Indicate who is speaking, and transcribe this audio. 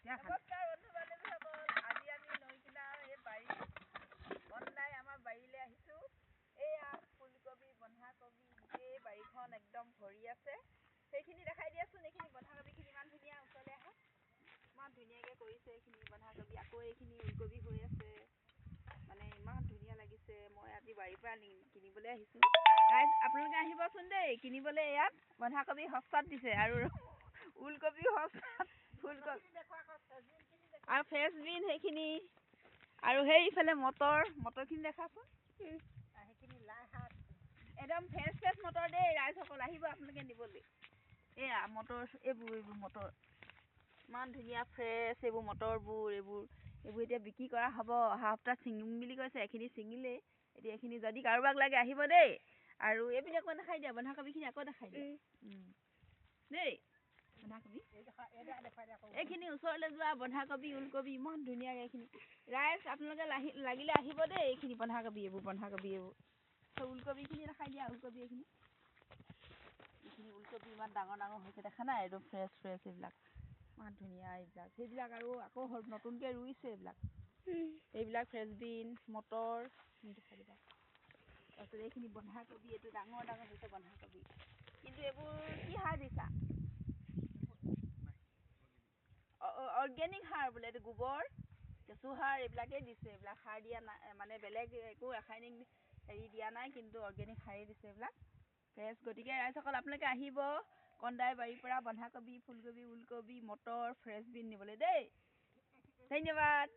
Speaker 1: নমস্কাৰ বন্ধু বান্ধৱীসকল, আজি আমি নৈ কিনাৰ এই বাৰী বন্ধাই আমাৰ বাৰীলৈ আহিছোঁ। এয়া ফুলকবি, বন্ধাকবি, গোটেই বাৰীখন একদম ভৰি আছে। সেইখিনি দেখাই দিয়াচোন। এইখিনি বন্ধাকবিখিনি ইমান ধুনীয়া, ওচৰলৈ আহক। ইমান ধুনীয়াকৈ কৰিছে এইখিনি বন্ধাকবি। আকৌ এইখিনি ওলকবি হৈ আছে, মানে ইমান ধুনীয়া লাগিছে। মই আজি বাৰীৰ পৰা কিনিবলৈ আহিছোঁ। ৰাইজ আপোনালোকে আহিবচোন দেই কিনিবলৈ। ইয়াত বন্ধাকবি সস্তাত দিছে আৰু ওলকবিও সস্তাত, ফুলকবি আৰু ফ্ৰেঞ্চবিন সেইখিনি, আৰু সেইফালে মটৰখিনি দেখাচোন। সেইখিনি লাই শাক, একদম ফ্ৰেছ মটৰ দেই। ৰাইজসকল আহিব আপোনালোকে নিবলৈ। এয়া মটৰ, এইবোৰ মটৰ ইমান ধুনীয়া ফ্ৰেছ। এইবোৰ মটৰবোৰ, এইবোৰ এতিয়া বিক্ৰী কৰা হ'ব। অহা সপ্তাহত ছিঙিম বুলি কৈছে। এইখিনি ছিঙিলেই। এতিয়া এইখিনি যদি কাৰোবাক লাগে আহিব দেই। আৰু এইপিনে আকৌ দেখাই দিয়া, বন্ধাকবিখিনি আকৌ দেখাই দিয়া দেই। বন্ধাকবি এইখিনি ওচৰলৈ যোৱা। বন্ধাকবি, ওলকবি ইমান ধুনীয়াকৈ এইখিনি। ৰাইজ আপোনালোকে লাগিলে আহিব দেই। এইখিনি বন্ধাকবি, এইবোৰ ওলকবিখিনি দেখাই দিয়া। ওলকবি এইখিনি ওলকবি ইমান ডাঙৰ ডাঙৰ হৈছে, দেখা নাই? একদম ফ্ৰেছ এইবিলাক ইমান ধুনীয়া। এইবিলাক সেইবিলাক আৰু আকৌ নতুনকৈ ৰুইছে এইবিলাক ফ্ৰেঞ্চবিন, মটৰ দেখাই দিবা। তাৰপিছত এইখিনি বন্ধাকবি, এইটো ডাঙৰ হৈছে বন্ধাকবি। কিন্তু এইবোৰ কি সাৰ দিছা? অৰ্গেনিক সাৰ বোলে। এইটো গোবৰ, কেঁচু সাৰ এইবিলাকেই দিছে। এইবিলাক সাৰ দিয়া নাই, মানে বেলেগ একো ৰাসায়নিক হেৰি দিয়া নাই, কিন্তু অৰ্গেনিক সাৰেই দিছে এইবিলাক ফ্ৰেছ। গতিকে ৰাইজসকল আপোনালোকে আহিব কন্দাই বাৰীৰ পৰা বন্ধাকবি, ফুলকবি, ওলকবি, মটৰ, ফ্ৰেঞ্চবিন নিবলৈ দেই। ধন্যবাদ।